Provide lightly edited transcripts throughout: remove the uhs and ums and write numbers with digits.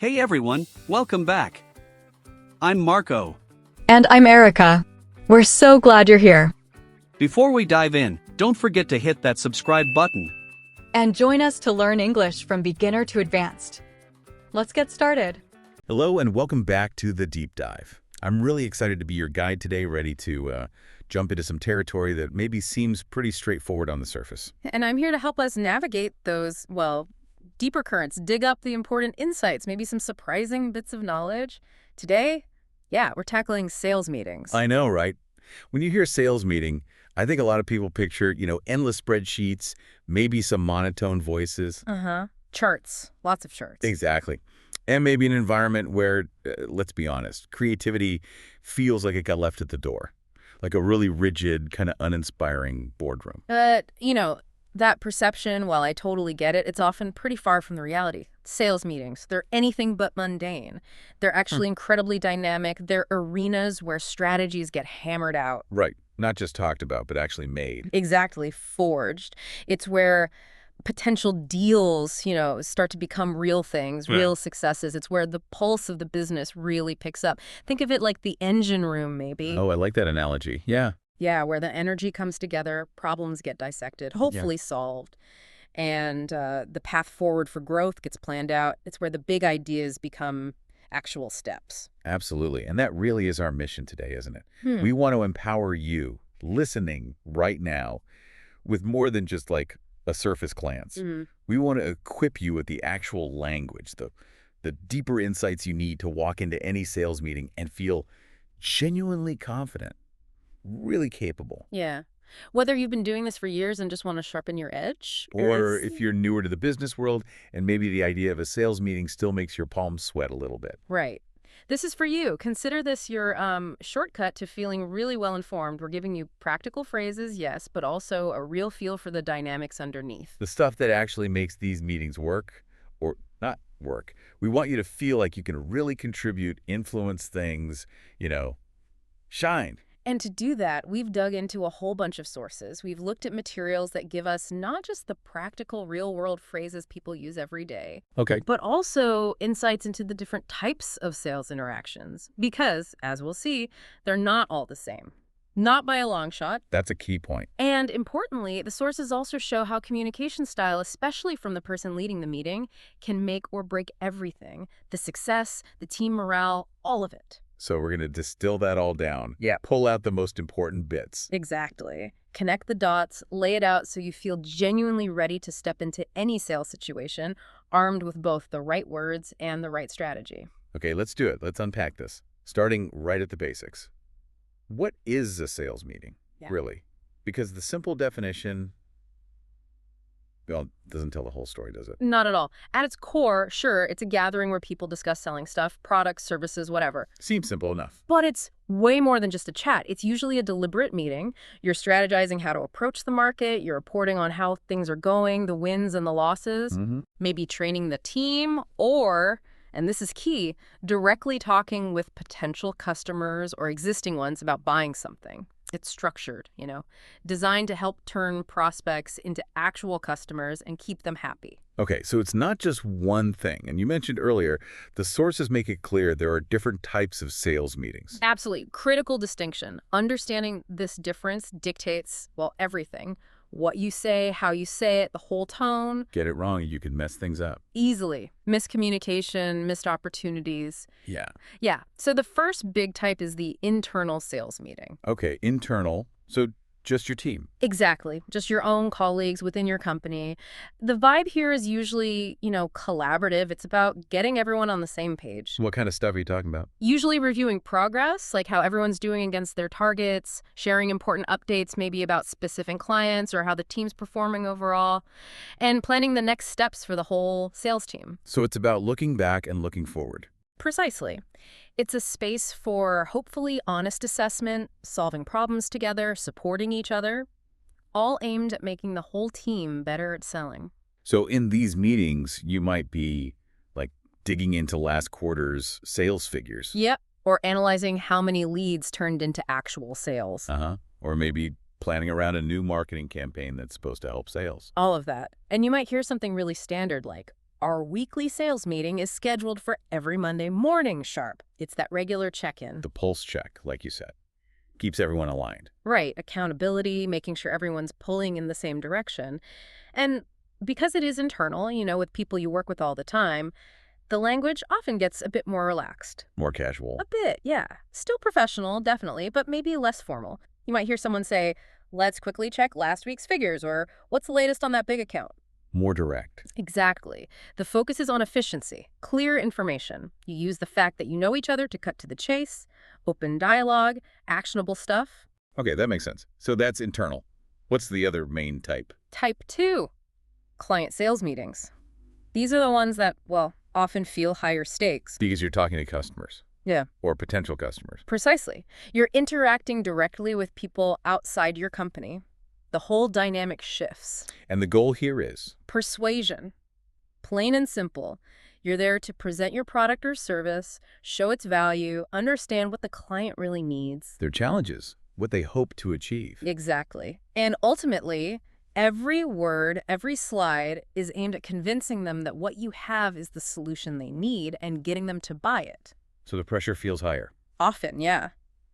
Hey everyone, welcome back. I'm Marco. And I'm Erica. We're so glad you're here. Before we dive in, don't forget to hit that subscribe button. And join us to learn English from beginner to advanced. Let's get started. Hello and welcome back to The Deep Dive. I'm really excited to be your guide today, ready to jump into some territory that maybe seems pretty straightforward on the surface. And I'm here to help us navigate those, deeper currents, dig up the important insights, maybe some surprising bits of knowledge. Today, we're tackling sales meetings. I know, right? When you hear sales meeting, I think a lot of people picture, endless spreadsheets, maybe some monotone voices. Charts, lots of charts. Exactly. And maybe an environment where, let's be honest, creativity feels like it got left at the door. Like a really rigid, kind of uninspiring boardroom. But, that perception, while I totally get it, it's often pretty far from the reality. Sales meetings, they're anything but mundane. They're actually incredibly dynamic. They're arenas where strategies get hammered out. Right. Not just talked about, but actually made. Exactly. Forged. It's where potential deals, start to become real things, real successes. It's where the pulse of the business really picks up. Think of it like the engine room, maybe. Oh, I like that analogy. Yeah. Yeah, where the energy comes together, problems get dissected, hopefully solved, and the path forward for growth gets planned out. It's where the big ideas become actual steps. Absolutely. And that really is our mission today, isn't it? We want to empower you, listening right now, with more than just like a surface glance. We want to equip you with the actual language, the deeper insights you need to walk into any sales meeting and feel genuinely confident. Really capable. Yeah. Whether you've been doing this for years and just want to sharpen your edge. Or if you're newer to the business world and maybe the idea of a sales meeting still makes your palms sweat a little bit. Right. This is for you. Consider this your shortcut to feeling really well informed. We're giving you practical phrases, yes, but also a real feel for the dynamics underneath. The stuff that actually makes these meetings work or not work. We want you to feel like you can really contribute, influence things, shine. And to do that, we've dug into a whole bunch of sources. We've looked at materials that give us not just the practical, real-world phrases people use every day, but also insights into the different types of sales interactions. Because, as we'll see, they're not all the same. Not by a long shot. That's a key point. And importantly, the sources also show how communication style, especially from the person leading the meeting, can make or break everything. The success, the team morale, all of it. So we're going to distill that all down. Yeah. Pull out the most important bits. Exactly. Connect the dots, lay it out so you feel genuinely ready to step into any sales situation, armed with both the right words and the right strategy. Okay, let's do it. Let's unpack this. Starting right at the basics. What is a sales meeting, really? Because the simple definition, doesn't tell the whole story, does it? Not at all. At its core, sure, it's a gathering where people discuss selling stuff, products, services, whatever. Seems simple enough. But it's way more than just a chat. It's usually a deliberate meeting. You're strategizing how to approach the market. You're reporting on how things are going, the wins and the losses. Maybe training the team or, and this is key, directly talking with potential customers or existing ones about buying something. It's structured, designed to help turn prospects into actual customers and keep them happy. Okay, so it's not just one thing. And you mentioned earlier, the sources make it clear there are different types of sales meetings. Absolutely. Critical distinction. Understanding this difference dictates, everything. What you say, how you say it, the whole tone. Get it wrong, you can mess things up. Easily. Miscommunication, missed opportunities. Yeah. So the first big type is the internal sales meeting. Okay, internal. So just your team. Exactly. Just your own colleagues within your company. The vibe here is usually, collaborative. It's about getting everyone on the same page. What kind of stuff are you talking about? Usually reviewing progress, like how everyone's doing against their targets, sharing important updates maybe about specific clients or how the team's performing overall, and planning the next steps for the whole sales team. So it's about looking back and looking forward. Precisely. It's a space for hopefully honest assessment, solving problems together, supporting each other, all aimed at making the whole team better at selling. So in these meetings, you might be like digging into last quarter's sales figures. Yep. Or analyzing how many leads turned into actual sales. Or maybe planning around a new marketing campaign that's supposed to help sales. All of that. And you might hear something really standard like, Our weekly sales meeting is scheduled for every Monday morning sharp. It's that regular check-in. The pulse check, like you said, keeps everyone aligned. Right, accountability, making sure everyone's pulling in the same direction. And because it is internal, with people you work with all the time, the language often gets a bit more relaxed. More casual. A bit, yeah. Still professional, definitely, but maybe less formal. You might hear someone say, "Let's quickly check last week's figures," or "What's the latest on that big account?" More direct. Exactly. The focus is on efficiency, clear information. You use the fact that you know each other to cut to the chase, open dialogue, actionable stuff. Okay, that makes sense. So that's internal. What's the other main type? Type 2, client sales meetings. These are the ones that, often feel higher stakes. Because you're talking to customers. Yeah. Or potential customers. Precisely. You're interacting directly with people outside your company. The whole dynamic shifts. And the goal here is? Persuasion. Plain and simple. You're there to present your product or service, show its value, understand what the client really needs. Their challenges, what they hope to achieve. Exactly. And ultimately, every word, every slide is aimed at convincing them that what you have is the solution they need and getting them to buy it. So the pressure feels higher. Often, yeah.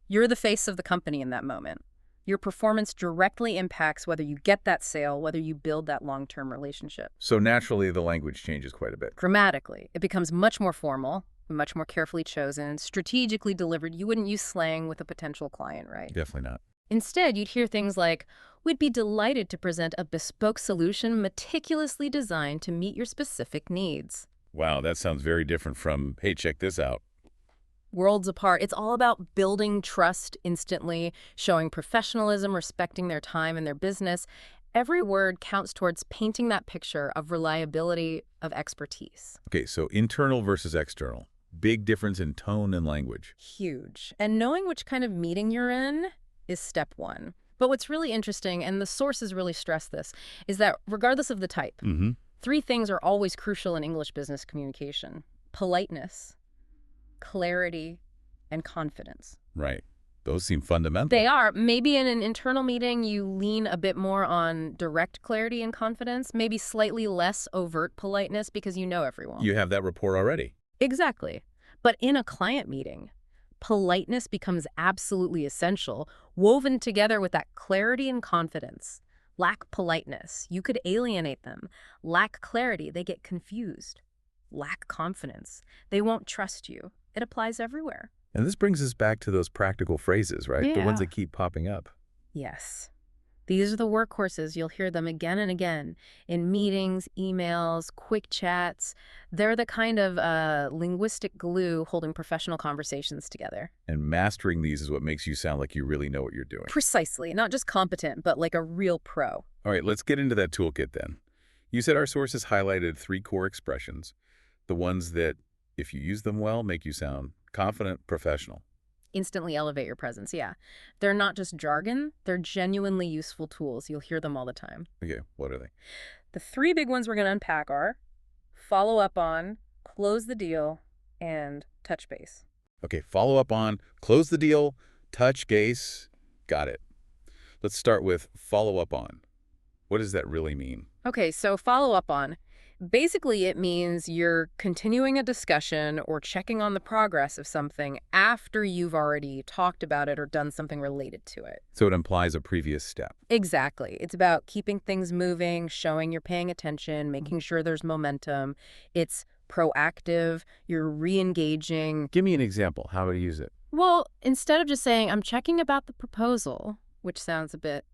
You're the face of the company in that moment. Your performance directly impacts whether you get that sale, whether you build that long-term relationship. So naturally, the language changes quite a bit. Dramatically. It becomes much more formal, much more carefully chosen, strategically delivered. You wouldn't use slang with a potential client, right? Definitely not. Instead, you'd hear things like, "We'd be delighted to present a bespoke solution meticulously designed to meet your specific needs." Wow, that sounds very different from, "Hey, check this out." Worlds apart. It's all about building trust instantly, showing professionalism, respecting their time and their business. Every word counts towards painting that picture of reliability, of expertise. Okay, so internal versus external. Big difference in tone and language. Huge. And knowing which kind of meeting you're in is step one. But what's really interesting, and the sources really stress this, is that regardless of the type, three things are always crucial in English business communication: politeness, clarity, and confidence. Right. Those seem fundamental. They are. Maybe in an internal meeting, you lean a bit more on direct clarity and confidence, maybe slightly less overt politeness because you know everyone. You have that rapport already. Exactly. But in a client meeting, politeness becomes absolutely essential, woven together with that clarity and confidence. Lack politeness, you could alienate them. Lack clarity, they get confused. Lack confidence, they won't trust you. It applies everywhere. And this brings us back to those practical phrases, right? The ones that keep popping up. Yes. These are the workhorses. You'll hear them again and again in meetings, emails, quick chats. They're the kind of linguistic glue holding professional conversations together. And mastering these is what makes you sound like you really know what you're doing. Precisely. Not just competent, but like a real pro. All right, let's get into that toolkit then. You said our sources highlighted 3 core expressions, the ones that, if you use them well, make you sound confident, professional. Instantly elevate your presence, yeah. They're not just jargon, they're genuinely useful tools. You'll hear them all the time. Okay, what are they? The 3 big ones we're going to unpack are follow up on, close the deal, and touch base. Okay, follow up on, close the deal, touch base. Got it. Let's start with follow up on. What does that really mean? Okay, so follow up on. Basically, it means you're continuing a discussion or checking on the progress of something after you've already talked about it or done something related to it. So it implies a previous step. Exactly. It's about keeping things moving, showing you're paying attention, making sure there's momentum. It's proactive. You're re-engaging. Give me an example. How to use it? Well, instead of just saying, "I'm checking about the proposal," which sounds a bit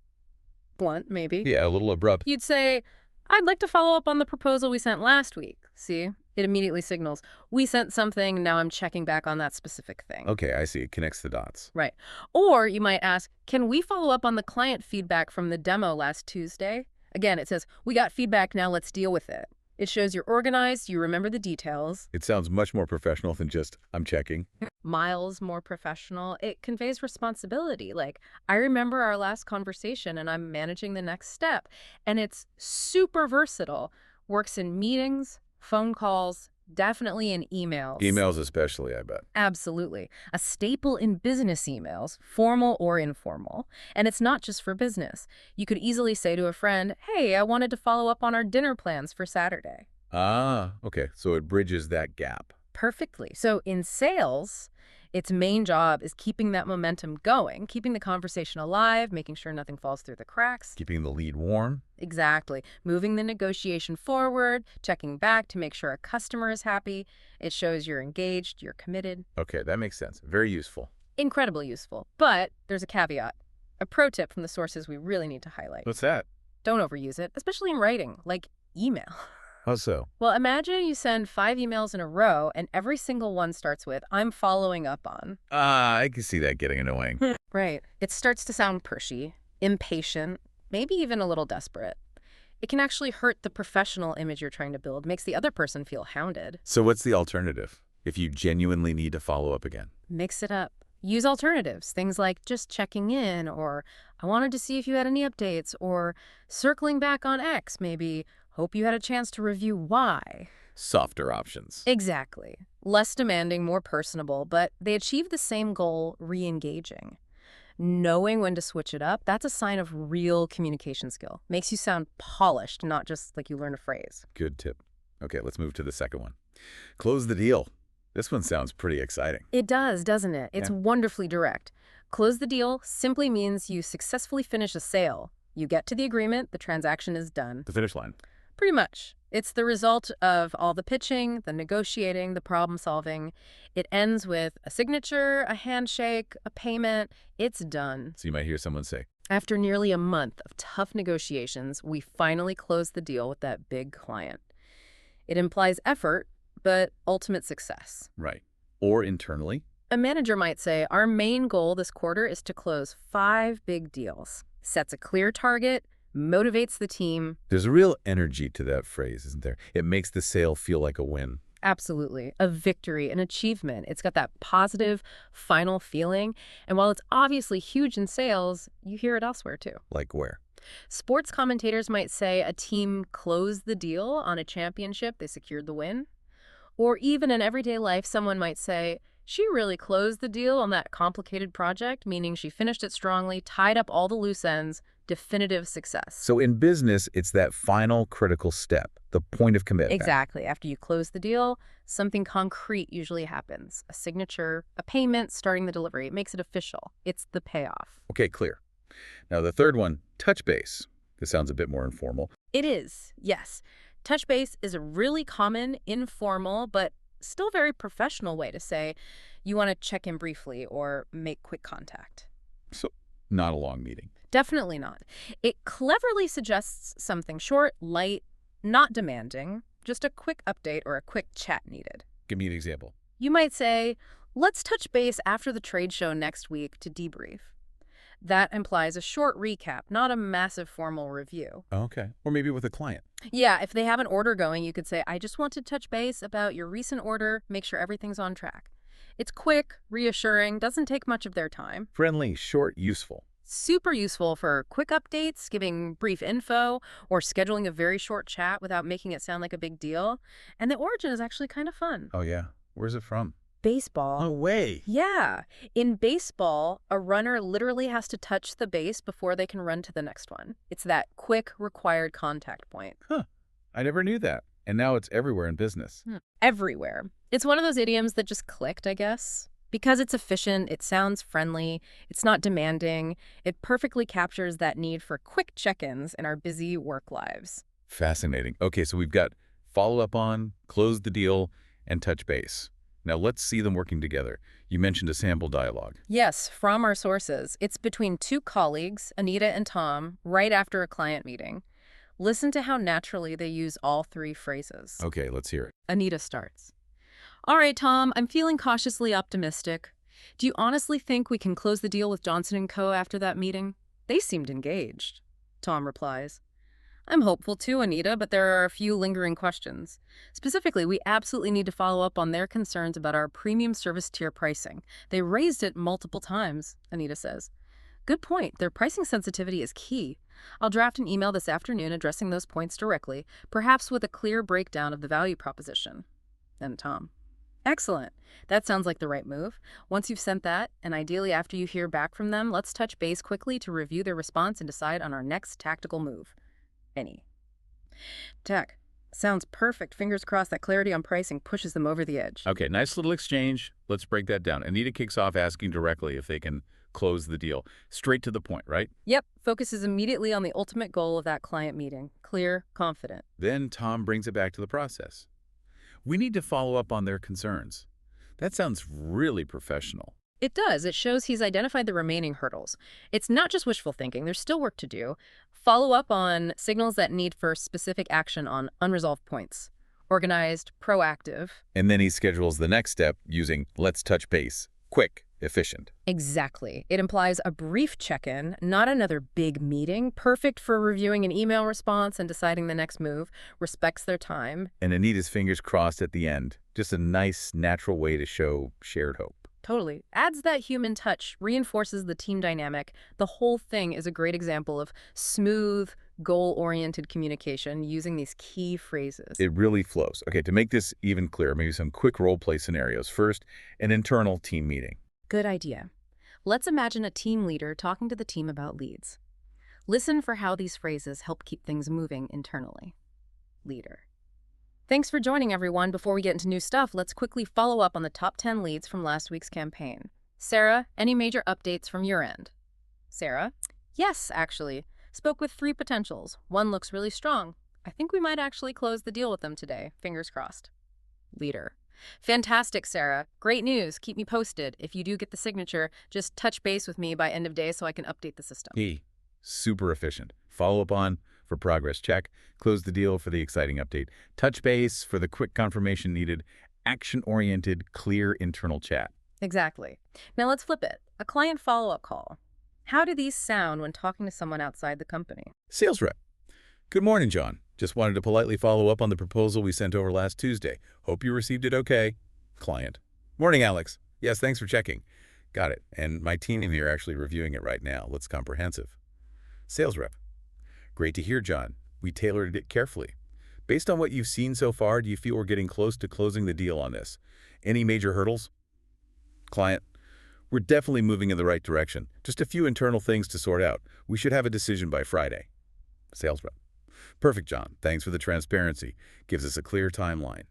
blunt, maybe. Yeah, a little abrupt. You'd say, "I'd like to follow up on the proposal we sent last week." See? It immediately signals, we sent something, now I'm checking back on that specific thing. Okay, I see. It connects the dots. Right. Or you might ask, "Can we follow up on the client feedback from the demo last Tuesday?" Again, it says, "We got feedback, now let's deal with it." It shows you're organized, you remember the details. It sounds much more professional than just, "I'm checking." Miles more professional. It conveys responsibility. Like, I remember our last conversation and I'm managing the next step. And it's super versatile. Works in meetings, phone calls, definitely in emails. Emails especially, I bet. Absolutely. A staple in business emails, formal or informal. And it's not just for business. You could easily say to a friend, "Hey, I wanted to follow up on our dinner plans for Saturday." Ah, okay. So it bridges that gap. Perfectly. So in sales, its main job is keeping that momentum going, keeping the conversation alive, making sure nothing falls through the cracks. Keeping the lead warm. Exactly. Moving the negotiation forward, checking back to make sure a customer is happy. It shows you're engaged, you're committed. Okay, that makes sense. Very useful. Incredibly useful. But there's a caveat. A pro tip from the sources we really need to highlight. What's that? Don't overuse it, especially in writing, like email. How so? Well, imagine you send 5 emails in a row and every single one starts with, "I'm following up on." I can see that getting annoying. Right. It starts to sound pushy, impatient, maybe even a little desperate. It can actually hurt the professional image you're trying to build, makes the other person feel hounded. So what's the alternative if you genuinely need to follow up again? Mix it up. Use alternatives, things like just checking in, or "I wanted to see if you had any updates," or "circling back on X, maybe. Hope you had a chance to review Y." Softer options. Exactly. Less demanding, more personable, but they achieve the same goal, re-engaging. Knowing when to switch it up, that's a sign of real communication skill. Makes you sound polished, not just like you learn a phrase. Good tip. Okay, let's move to the second one. Close the deal. This one sounds pretty exciting. It does, doesn't it? It's wonderfully direct. Close the deal simply means you successfully finish a sale. You get to the agreement, the transaction is done. The finish line. Pretty much. It's the result of all the pitching, the negotiating, the problem solving. It ends with a signature, a handshake, a payment. It's done. So you might hear someone say, After nearly a month of tough negotiations, we finally closed the deal with that big client. It implies effort, but ultimate success. right. Or internally. A manager might say, our main goal this quarter is to close 5 big deals. Sets a clear target, motivates the team. There's a real energy to that phrase, isn't there? It makes the sale feel like a win. Absolutely. A victory, an achievement. It's got that positive, final feeling. And while it's obviously huge in sales, you hear it elsewhere too. Like where? Sports commentators might say a team closed the deal on a championship, they secured the win. Or even in everyday life, someone might say, she really closed the deal on that complicated project, meaning she finished it strongly, tied up all the loose ends, definitive success. So in business, it's that final critical step, the point of commitment. Exactly. After you close the deal, something concrete usually happens. A signature, a payment, starting the delivery. It makes it official. It's the payoff. Okay, clear. Now the third one, touch base. This sounds a bit more informal. It is, yes. Touch base is a really common, informal, but still very professional way to say you want to check in briefly or make quick contact. So not a long meeting. Definitely not. It cleverly suggests something short, light, not demanding, just a quick update or a quick chat needed. Give me an example. You might say, let's touch base after the trade show next week to debrief. That implies a short recap, not a massive formal review. Okay. Or maybe with a client. Yeah, if they have an order going, you could say, I just want to touch base about your recent order, make sure everything's on track. It's quick, reassuring, doesn't take much of their time. Friendly, short, useful. Super useful for quick updates, giving brief info, or scheduling a very short chat without making it sound like a big deal. And the origin is actually kind of fun. Oh, yeah. Where's it from? Baseball. No way. Yeah. In baseball, a runner literally has to touch the base before they can run to the next one. It's that quick, required contact point. Huh. I never knew that. And now it's everywhere in business. Everywhere. It's one of those idioms that just clicked, I guess. Because it's efficient, it sounds friendly, it's not demanding, it perfectly captures that need for quick check-ins in our busy work lives. Fascinating. Okay, so we've got follow up on, close the deal, and touch base. Now let's see them working together. You mentioned a sample dialogue. Yes, from our sources. It's between 2 colleagues, Anita and Tom, right after a client meeting. Listen to how naturally they use all 3 phrases. Okay, let's hear it. Anita starts. All right, Tom, I'm feeling cautiously optimistic. Do you honestly think we can close the deal with Johnson & Co. after that meeting? They seemed engaged. Tom replies. I'm hopeful too, Anita, but there are a few lingering questions. Specifically, we absolutely need to follow up on their concerns about our premium service tier pricing. They raised it multiple times, Anita says. Good point. Their pricing sensitivity is key. I'll draft an email this afternoon addressing those points directly, perhaps with a clear breakdown of the value proposition. And Tom. Excellent. That sounds like the right move. Once you've sent that, and ideally after you hear back from them, let's touch base quickly to review their response and decide on our next tactical move. Any. Tech. Sounds perfect. Fingers crossed that clarity on pricing pushes them over the edge. Okay, nice little exchange. Let's break that down. Anita kicks off asking directly if they can close the deal. Straight to the point, right? Yep, focuses immediately on the ultimate goal of that client meeting. Clear, confident. Then Tom brings it back to the process. We need to follow up on their concerns. That sounds really professional. It does. It shows he's identified the remaining hurdles. It's not just wishful thinking. There's still work to do. Follow up on signals that need for specific action on unresolved points. Organized, proactive. And then he schedules the next step using let's touch base. Quick, efficient. Exactly. It implies a brief check-in, not another big meeting, perfect for reviewing an email response and deciding the next move, respects their time. And Anita's fingers crossed at the end. Just a nice, natural way to show shared hope. Totally. Adds that human touch, reinforces the team dynamic. The whole thing is a great example of smooth, goal-oriented communication using these key phrases. It really flows. Okay, to make this even clearer, maybe some quick role-play scenarios. First, an internal team meeting. Good idea. Let's imagine a team leader talking to the team about leads. Listen for how these phrases help keep things moving internally. Leader. Thanks for joining, everyone. Before we get into new stuff, let's quickly follow up on the top 10 leads from last week's campaign. Sarah, any major updates from your end? Sarah? Yes, actually. Spoke with 3 potentials. One looks really strong. I think we might actually close the deal with them today. Fingers crossed. Leader. Fantastic, Sarah. Great news. Keep me posted. If you do get the signature, just touch base with me by end of day so I can update the system. Super efficient. Follow up on for progress check. Close the deal for the exciting update. Touch base for the quick confirmation needed. Action-oriented, clear internal chat. Exactly. Now let's flip it. A client follow-up call. How do these sound when talking to someone outside the company? Sales rep. Good morning, John. Just wanted to politely follow up on the proposal we sent over last Tuesday. Hope you received it okay. Client. Morning, Alex. Yes, thanks for checking. Got it. And my team here are actually reviewing it right now. Looks comprehensive. Sales rep. Great to hear, John. We tailored it carefully. Based on what you've seen so far, do you feel we're getting close to closing the deal on this? Any major hurdles? Client. We're definitely moving in the right direction. Just a few internal things to sort out. We should have a decision by Friday. Sales rep. Perfect, John. Thanks for the transparency. Gives us a clear timeline.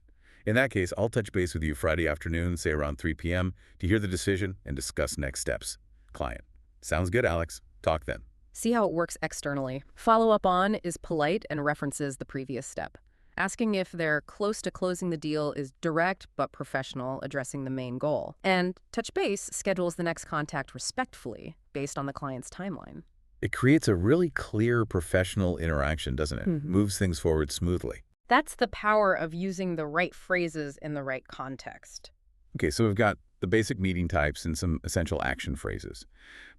In that case, I'll touch base with you Friday afternoon, say around 3 p.m., to hear the decision and discuss next steps. Client. Sounds good, Alex. Talk then. See how it works externally. Follow up on is polite and references the previous step. Asking if they're close to closing the deal is direct but professional, addressing the main goal. And touch base schedules the next contact respectfully based on the client's timeline. It creates a really clear professional interaction, doesn't it? Moves things forward smoothly. That's the power of using the right phrases in the right context. Okay, so we've got the basic meeting types and some essential action phrases.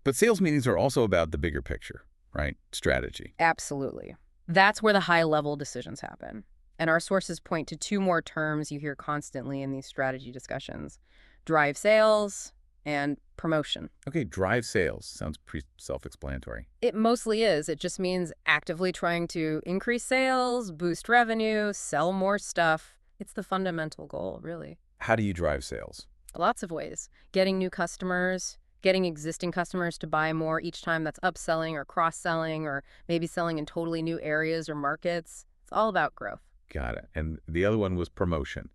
But sales meetings are also about the bigger picture, right? Strategy. Absolutely. That's where the high-level decisions happen. And our sources point to 2 more terms you hear constantly in these strategy discussions: drive sales and promotion. Okay, drive sales. Sounds pretty self-explanatory. It mostly is. It just means actively trying to increase sales, boost revenue, sell more stuff. It's the fundamental goal, really. How do you drive sales? Lots of ways. Getting new customers, getting existing customers to buy more each time. That's upselling or cross-selling, or maybe selling in totally new areas or markets. It's all about growth. Got it. And the other one was promotion.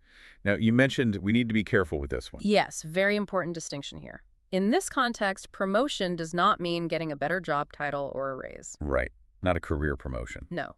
Now, you mentioned we need to be careful with this one. Yes, very important distinction here. In this context, promotion does not mean getting a better job title or a raise. Right. Not a career promotion. No.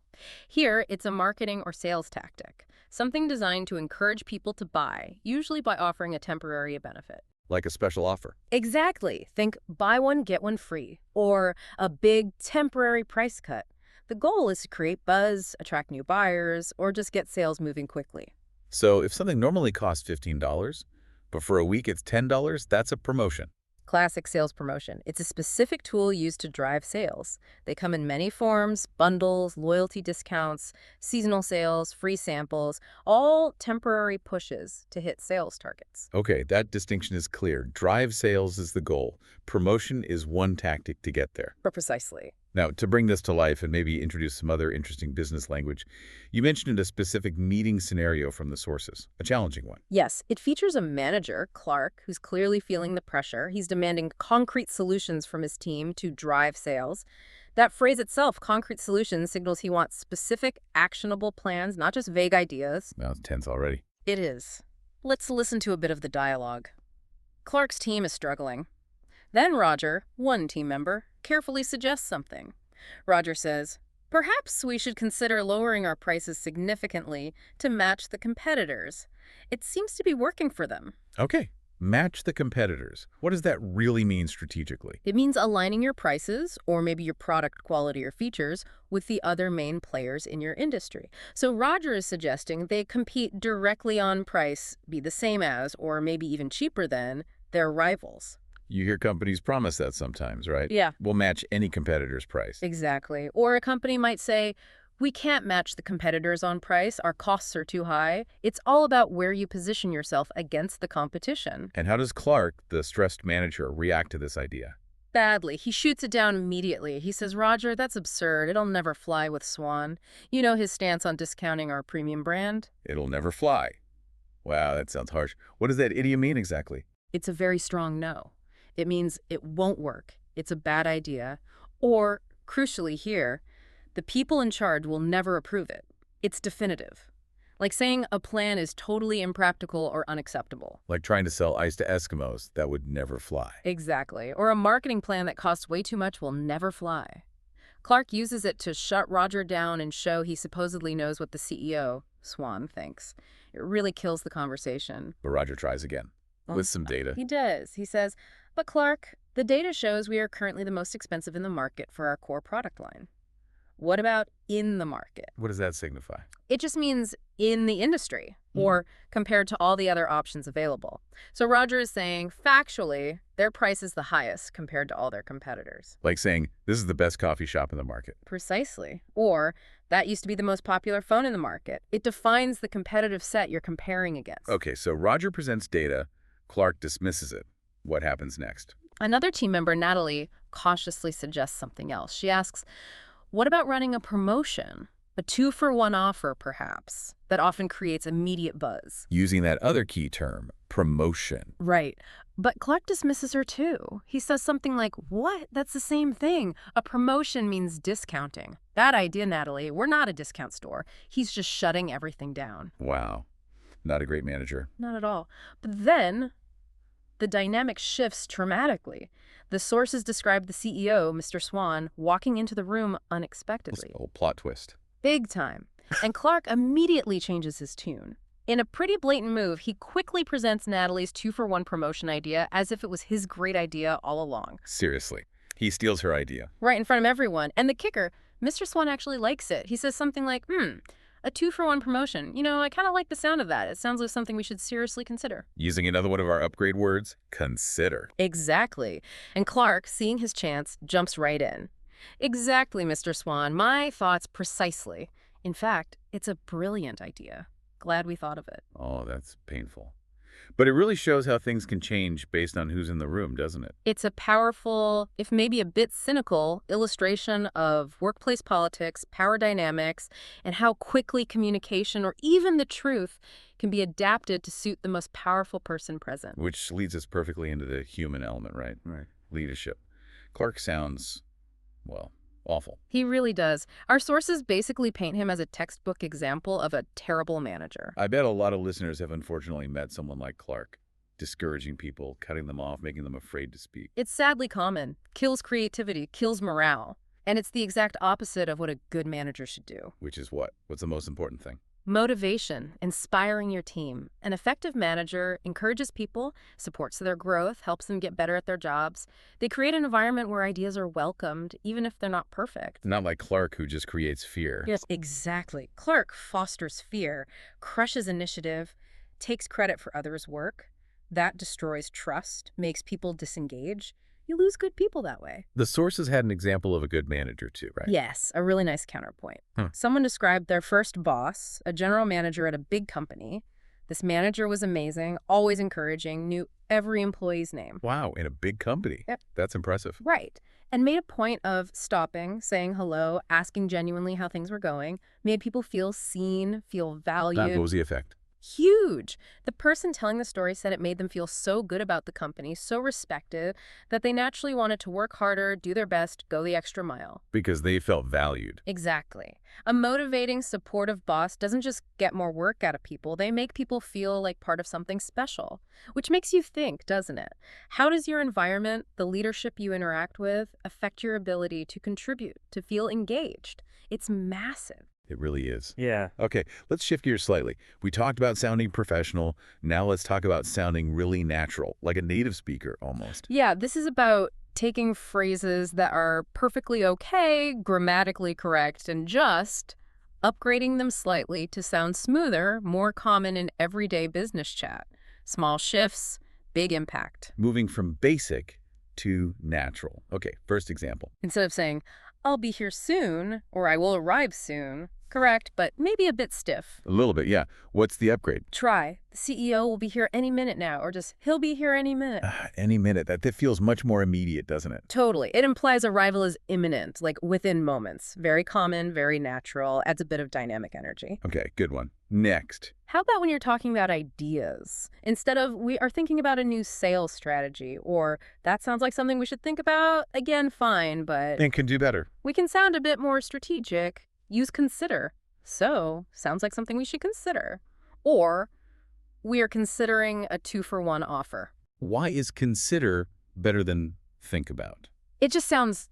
Here, it's a marketing or sales tactic, something designed to encourage people to buy, usually by offering a temporary benefit. Like a special offer. Exactly. Think buy one, get one free, or a big temporary price cut. The goal is to create buzz, attract new buyers, or just get sales moving quickly. So if something normally costs $15, but for a week it's $10, that's a promotion. Classic sales promotion. It's a specific tool used to drive sales. They come in many forms: bundles, loyalty discounts, seasonal sales, free samples, all temporary pushes to hit sales targets. Okay, that distinction is clear. Drive sales is the goal. Promotion is one tactic to get there. Precisely. Now, to bring this to life and maybe introduce some other interesting business language, you mentioned a specific meeting scenario from the sources, a challenging one. Yes, it features a manager, Clark, who's clearly feeling the pressure. He's demanding concrete solutions from his team to drive sales. That phrase itself, concrete solutions, signals he wants specific, actionable plans, not just vague ideas. Now it's tense already. It is. Let's listen to a bit of the dialogue. Clark's team is struggling. Then Roger, one team member, carefully suggests something. Roger says, "Perhaps we should consider lowering our prices significantly to match the competitors. It seems to be working for them." Okay. Match the competitors. What does that really mean strategically? It means aligning your prices, or maybe your product quality or features, with the other main players in your industry. So Roger is suggesting they compete directly on price, be the same as, or maybe even cheaper than, their rivals. You hear companies promise that sometimes, right? Yeah. We'll match any competitor's price. Exactly. Or a company might say, "We can't match the competitors on price. Our costs are too high." It's all about where you position yourself against the competition. And how does Clark, the stressed manager, react to this idea? Badly. He shoots it down immediately. He says, "Roger, that's absurd. It'll never fly with Swan." You know his stance on discounting our premium brand? It'll never fly. Wow, that sounds harsh. What does that idiom mean exactly? It's a very strong no. It means it won't work. It's a bad idea. Or, crucially here, the people in charge will never approve it. It's definitive. Like saying a plan is totally impractical or unacceptable. Like trying to sell ice to Eskimos, that would never fly. Exactly. Or a marketing plan that costs way too much will never fly. Clark uses it to shut Roger down and show he supposedly knows what the CEO, Swan, thinks. It really kills the conversation. But Roger tries again, with some data. He does. He says, "But Clark, the data shows we are currently the most expensive in the market for our core product line." What about in the market? What does that signify? It just means in the industry, or compared to all the other options available. So Roger is saying, factually, their price is the highest compared to all their competitors. Like saying, this is the best coffee shop in the market. Precisely. Or, that used to be the most popular phone in the market. It defines the competitive set you're comparing against. Okay, so Roger presents data, Clark dismisses it. What happens next? Another team member, Natalie, cautiously suggests something else. She asks, "What about running a promotion? A 2-for-1 offer, perhaps, that often creates immediate buzz." Using that other key term, promotion. Right. But Clark dismisses her too. He says something like, "What? That's the same thing. A promotion means discounting." Bad idea, Natalie. We're not a discount store. He's just shutting everything down. Wow. Not a great manager. Not at all. But then the dynamic shifts dramatically. The sources describe the CEO, Mr. Swan, walking into the room unexpectedly. Oh, plot twist. Big time. And Clark immediately changes his tune. In a pretty blatant move, he quickly presents Natalie's 2-for-1 promotion idea as if it was his great idea all along. Seriously. He steals her idea. Right in front of everyone. And the kicker, Mr. Swan actually likes it. He says something like, "A 2-for-1 promotion. You know, I kind of like the sound of that. It sounds like something we should seriously consider." Using another one of our upgrade words, consider. Exactly. And Clark, seeing his chance, jumps right in. "Exactly, Mr. Swan. My thoughts precisely. In fact, it's a brilliant idea. Glad we thought of it." Oh, that's painful. But it really shows how things can change based on who's in the room, doesn't it? It's a powerful, if maybe a bit cynical, illustration of workplace politics, power dynamics, and how quickly communication or even the truth can be adapted to suit the most powerful person present. Which leads us perfectly into the human element, right? Right. Leadership. Clark sounds, well, awful. He really does. Our sources basically paint him as a textbook example of a terrible manager. I bet a lot of listeners have unfortunately met someone like Clark. Discouraging people, cutting them off, making them afraid to speak. It's sadly common. Kills creativity, kills morale. And it's the exact opposite of what a good manager should do. Which is what? What's the most important thing? Motivation, inspiring your team. An effective manager encourages people, supports their growth, helps them get better at their jobs. They create an environment where ideas are welcomed, even if they're not perfect. Not like Clark, who just creates fear. Yes, exactly. Clark fosters fear, crushes initiative, takes credit for others' work. That destroys trust, makes people disengage. You lose good people that way. The sources had an example of a good manager too, right? Yes, a really nice counterpoint. Someone described their first boss, a general manager at a big company. This manager was amazing, always encouraging, knew every employee's name. Wow, in a big company. Yep. That's impressive. Right. And made a point of stopping, saying hello, asking genuinely how things were going, made people feel seen, feel valued. What was the effect? Huge. The person telling the story said it made them feel so good about the company, so respected, that they naturally wanted to work harder, do their best, go the extra mile. Because they felt valued. Exactly. A motivating, supportive boss doesn't just get more work out of people, they make people feel like part of something special. Which makes you think, doesn't it? How does your environment, the leadership you interact with, affect your ability to contribute, to feel engaged? It's massive. It really is. Yeah. Okay, let's shift gears slightly. We talked about sounding professional. Now let's talk about sounding really natural, like a native speaker almost. Yeah, this is about taking phrases that are perfectly okay, grammatically correct, and just upgrading them slightly to sound smoother, more common in everyday business chat. Small shifts, big impact. Moving from basic to natural. Okay, first example. Instead of saying, I'll be here soon, or I will arrive soon, correct, but maybe a bit stiff. A little bit, yeah. What's the upgrade? Try, the CEO will be here any minute now, or just, he'll be here any minute. Any minute. That feels much more immediate, doesn't it? Totally. It implies arrival is imminent, like within moments. Very common, very natural, adds a bit of dynamic energy. Okay, good one. Next. How about when you're talking about ideas? Instead of, we are thinking about a new sales strategy, or that sounds like something we should think about, again, fine, but And can do better. we can sound a bit more strategic. Use consider. So, sounds like something we should consider. Or, we are considering a 2-for-1 offer. Why is consider better than think about? It just sounds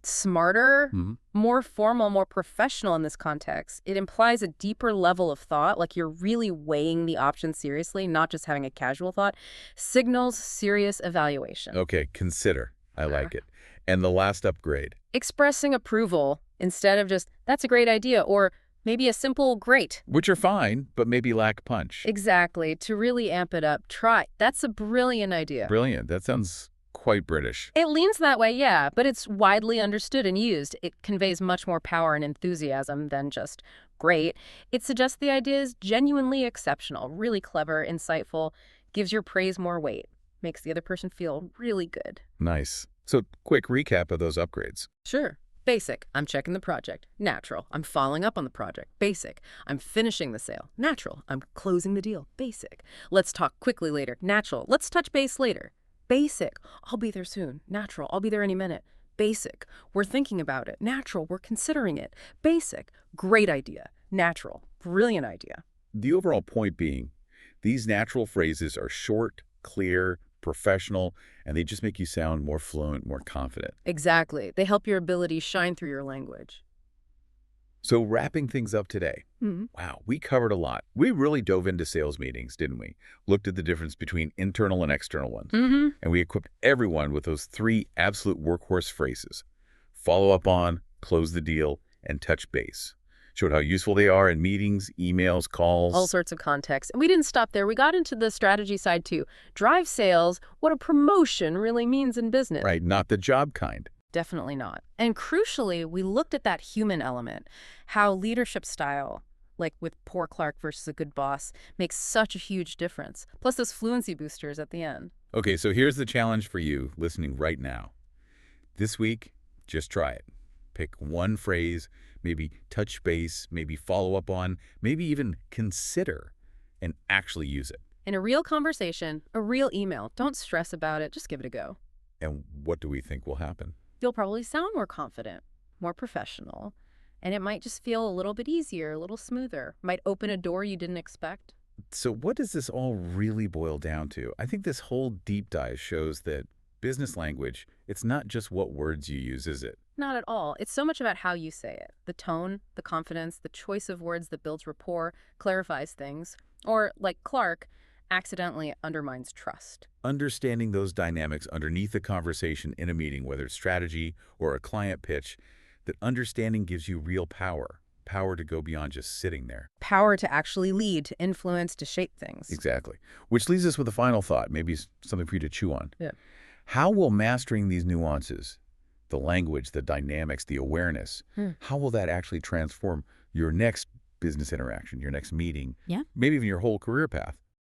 smarter, Mhm. more formal, more professional in this context. It implies a deeper level of thought, like you're really weighing the options seriously, not just having a casual thought. Signals serious evaluation. Okay, consider. I like it. And the last upgrade. Expressing approval instead of just, that's a great idea, or maybe a simple great. Which are fine, but maybe lack punch. Exactly. To really amp it up, try. That's a brilliant idea. Brilliant. That sounds quite British. It leans that way, yeah, but it's widely understood and used. It conveys much more power and enthusiasm than just great. It suggests the idea is genuinely exceptional, really clever, insightful, gives your praise more weight, makes the other person feel really good. Nice. So, quick recap of those upgrades. Sure. Basic, I'm checking the project. Natural, I'm following up on the project. Basic, I'm finishing the sale. Natural, I'm closing the deal. Basic, let's talk quickly later. Natural, let's touch base later. Basic, I'll be there soon. Natural, I'll be there any minute. Basic, we're thinking about it. Natural, we're considering it. Basic, great idea. Natural, brilliant idea. The overall point being, these natural phrases are short, clear, professional, and they just make you sound more fluent, more confident. Exactly. They help your ability shine through your language. So wrapping things up today, wow, we covered a lot. We really dove into sales meetings, didn't we? Looked at the difference between internal and external ones. And we equipped everyone with those 3 absolute workhorse phrases. Follow up on, close the deal, and touch base. Showed how useful they are in meetings, emails, calls. All sorts of context. And we didn't stop there. We got into the strategy side too. Drive sales, what a promotion really means in business. Right, not the job kind. Definitely not. And crucially, we looked at that human element, how leadership style, like with poor Clark versus a good boss, makes such a huge difference. Plus those fluency boosters at the end. Okay, so here's the challenge for you listening right now. This week, just try it. Pick one phrase, maybe touch base, maybe follow up on, maybe even consider, and actually use it. In a real conversation, a real email, don't stress about it, just give it a go. And what do we think will happen? You'll probably sound more confident, more professional, and it might just feel a little bit easier, a little smoother. Might open a door you didn't expect. So what does this all really boil down to? I think this whole deep dive shows that business language, it's not just what words you use, is it? Not at all. It's so much about how you say it. The tone, the confidence, the choice of words that builds rapport, clarifies things. Or, like Clark, accidentally undermines trust. Understanding those dynamics underneath the conversation in a meeting, whether it's strategy or a client pitch, that understanding gives you real power. Power to go beyond just sitting there. Power to actually lead, to influence, to shape things. Exactly. Which leaves us with a final thought, maybe something for you to chew on. Yeah. How will mastering these nuances, the language, the dynamics, the awareness, how will that actually transform your next business interaction, your next meeting, maybe even your whole career path?